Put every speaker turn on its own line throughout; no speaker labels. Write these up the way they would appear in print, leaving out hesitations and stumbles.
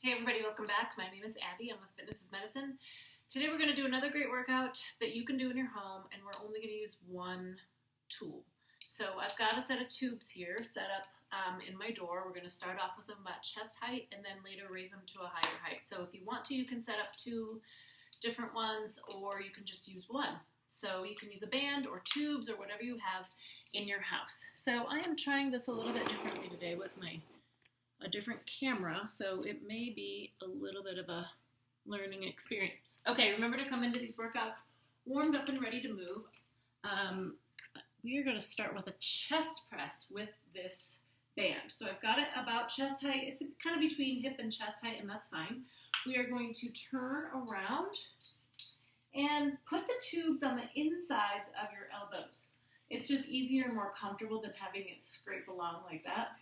Hey everybody, welcome back. My name is Abby. I'm with Fitness is Medicine. Today we're going to do another great workout that you can do in your home, and we're only going to use one tool. So I've got a set of tubes here set up in my door. We're going to start off with them about chest height and then later raise them to a higher height. So if you want to, you can set up two different ones, or you can just use one. So you can use a band or tubes or whatever you have in your house. So I am trying this a little bit differently today with a different camera, so it may be a little bit of a learning experience. Okay, remember to come into these workouts warmed up and ready to move. We are going to start with a chest press with this band. So I've got it about chest height. It's kind of between hip and chest height, and that's fine. We are going to turn around and put the tubes on the insides of your elbows. It's just easier and more comfortable than having it scrape along like that.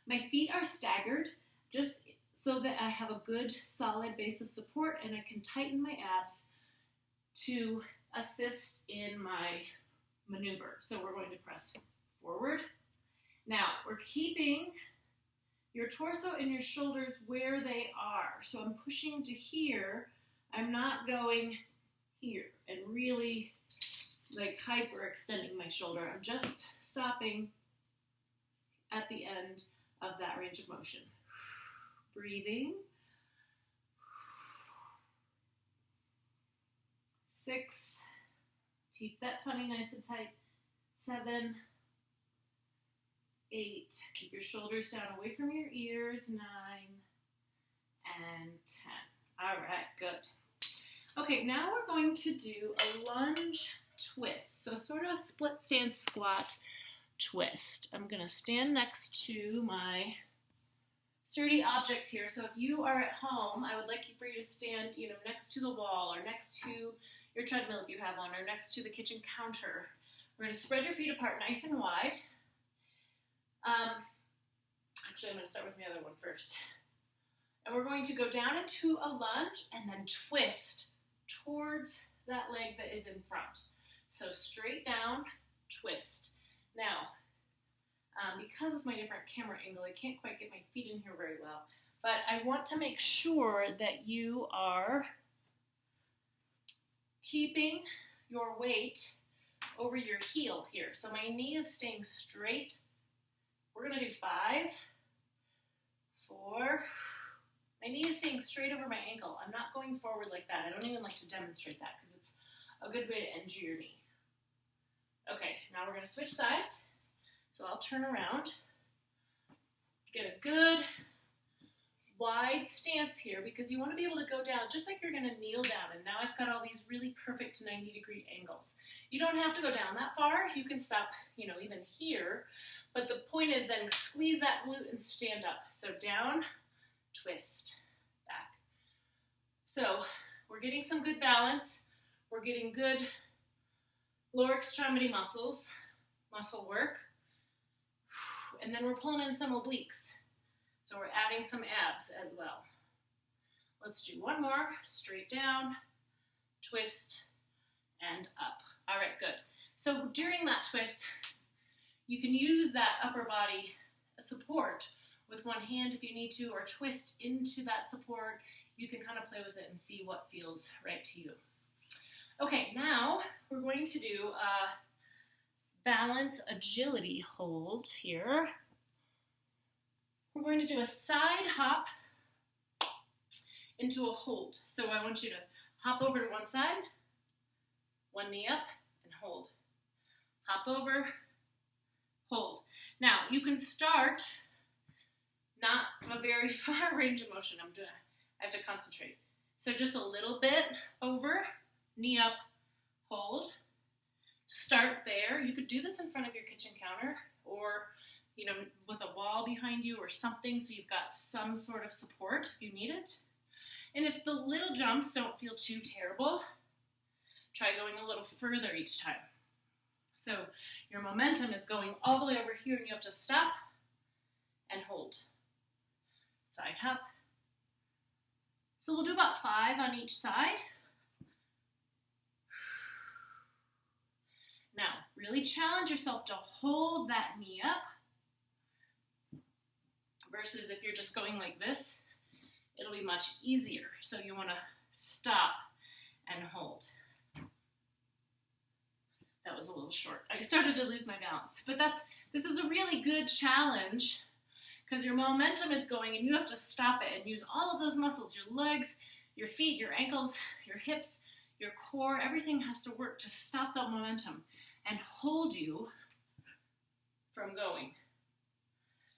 My feet are staggered just so that I have a good solid base of support and I can tighten my abs to assist in my maneuver. So we're going to press forward. Now we're keeping your torso and your shoulders where they are. So I'm pushing to here. I'm not going here and really like hyperextending my shoulder. I'm just stopping at the end of that range of motion. Breathing. 6. Keep that tummy nice and tight. 7. 8. Keep your shoulders down away from your ears. 9 and 10. All right, good. Okay, now we're going to do a lunge twist. So sort of a split stance squat twist. I'm going to stand next to my sturdy object here. So if you are at home, I would like for you to stand, next to the wall or next to your treadmill if you have one, or next to the kitchen counter. We're going to spread your feet apart nice and wide. Actually, I'm going to start with my other one first. And we're going to go down into a lunge and then twist towards that leg that is in front. So straight down, twist. Now, because of my different camera angle, I can't quite get my feet in here very well, but I want to make sure that you are keeping your weight over your heel here. So my knee is staying straight. We're going to do 5, 4. My knee is staying straight over my ankle. I'm not going forward like that. I don't even like to demonstrate that because it's a good way to injure your knee. Okay, now we're going to switch sides. So I'll turn around, get a good wide stance here because you want to be able to go down just like you're going to kneel down. And now I've got all these really perfect 90-degree angles. You don't have to go down that far. You can stop, even here. But the point is then squeeze that glute and stand up. So down, twist, back. So we're getting some good balance. We're getting good lower extremity muscle work. And then we're pulling in some obliques. So we're adding some abs as well. Let's do one more. Straight down, twist, and up. All right, good. So during that twist, you can use that upper body support with one hand if you need to, or twist into that support. You can kind of play with it and see what feels right to you. Okay, now we're going to do a balance agility hold here. We're going to do a side hop into a hold. So I want you to hop over to one side, one knee up, and hold. Hop over, hold. Now, you can start not a very far range of motion. I have to concentrate. So just a little bit over, knee up, hold. Start there. You could do this in front of your kitchen counter or, with a wall behind you or something so you've got some sort of support if you need it. And if the little jumps don't feel too terrible, try going a little further each time. So your momentum is going all the way over here and you have to stop and hold. Side hop. So we'll do about 5 on each side. Now, really challenge yourself to hold that knee up versus if you're just going like this, it'll be much easier. So you want to stop and hold. That was a little short. I started to lose my balance, but this is a really good challenge because your momentum is going and you have to stop it and use all of those muscles, your legs, your feet, your ankles, your hips, your core, everything has to work to stop that momentum and hold you from going.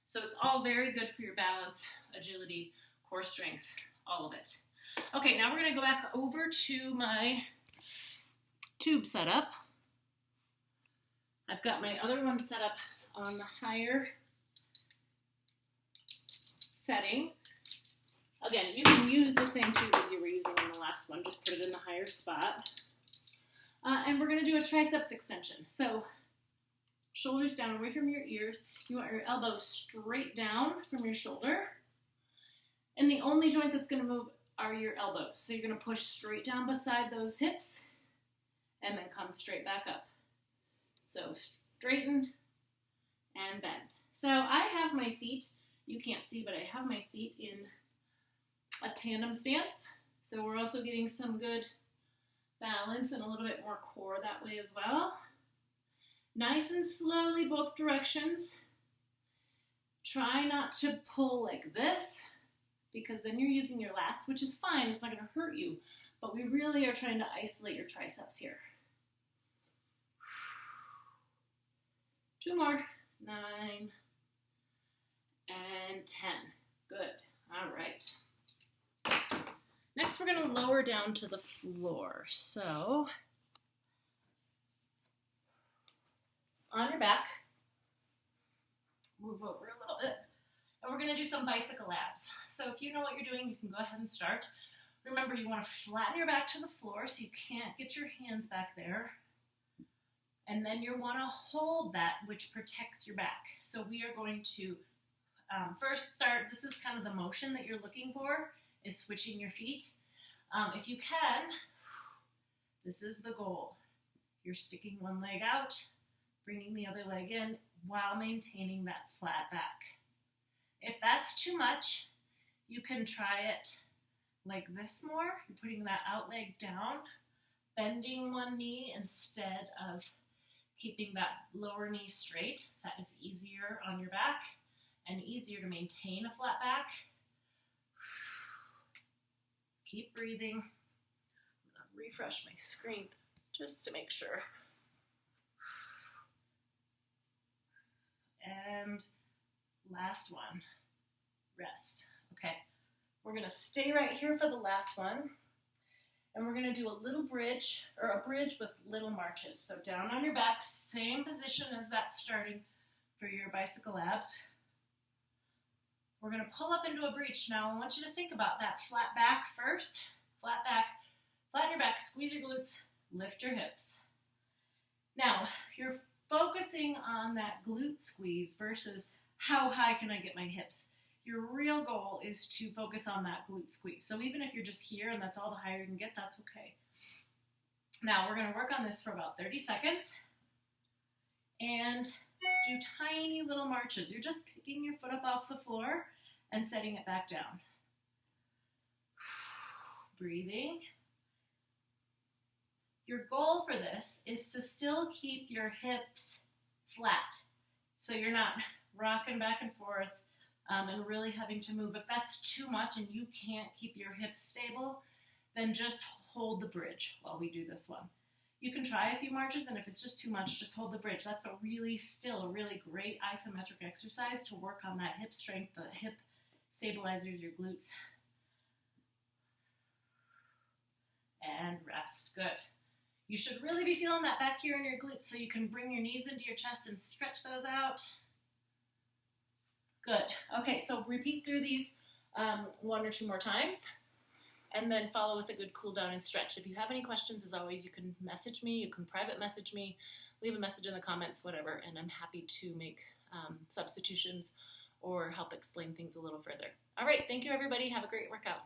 So it's all very good for your balance, agility, core strength, all of it. Okay, now we're going to go back over to my tube setup. I've got my other one set up on the higher setting. Again, you can use the same tube as you were using in the last one, just put it in the higher spot. And we're going to do a triceps extension. So shoulders down away from your ears. You want your elbows straight down from your shoulder. And the only joint that's going to move are your elbows. So you're going to push straight down beside those hips and then come straight back up. So straighten and bend. So I have my feet, you can't see, but I have my feet in a tandem stance. So we're also getting some good balance and a little bit more core that way as well. Nice and slowly both directions. Try not to pull like this because then you're using your lats, which is fine, it's not going to hurt you, but we really are trying to isolate your triceps here. 2 more, 9 and 10. Good, all right. Next, we're going to lower down to the floor. So, on your back, move over a little bit, and we're going to do some bicycle abs. So if you know what you're doing, you can go ahead and start. Remember, you want to flatten your back to the floor so you can't get your hands back there. And then you want to hold that, which protects your back. So we are going to first start, this is kind of the motion that you're looking for, is switching your feet. If you can, this is the goal. You're sticking one leg out, bringing the other leg in while maintaining that flat back. If that's too much, you can try it like this more. You're putting that out leg down, bending one knee instead of keeping that lower knee straight. That is easier on your back and easier to maintain a flat back. Keep breathing. I'm going to refresh my screen just to make sure. And last one, rest. Okay, we're going to stay right here for the last one. And we're going to do a little bridge, or a bridge with little marches. So down on your back, same position as that starting for your bicycle abs. We're going to pull up into a breach. Now I want you to think about that flat back first. Flat back, flatten your back, squeeze your glutes, lift your hips. Now, you're focusing on that glute squeeze versus how high can I get my hips. Your real goal is to focus on that glute squeeze. So even if you're just here and that's all the higher you can get, that's okay. Now we're going to work on this for about 30 seconds and do tiny little marches. You're just picking your foot up off the floor and setting it back down. Breathing. Your goal for this is to still keep your hips flat. So you're not rocking back and forth and really having to move. If that's too much and you can't keep your hips stable, then just hold the bridge while we do this one. You can try a few marches, and if it's just too much, just hold the bridge. That's still a really great isometric exercise to work on that hip strength, the hip stabilizers, your glutes. And rest. Good. You should really be feeling that back here in your glutes so you can bring your knees into your chest and stretch those out. Good. Okay, so repeat through these 1 or 2 more times, and then follow with a good cool down and stretch. If you have any questions, as always, you can message me, you can private message me, leave a message in the comments, whatever, and I'm happy to make substitutions or help explain things a little further. All right, thank you everybody. Have a great workout.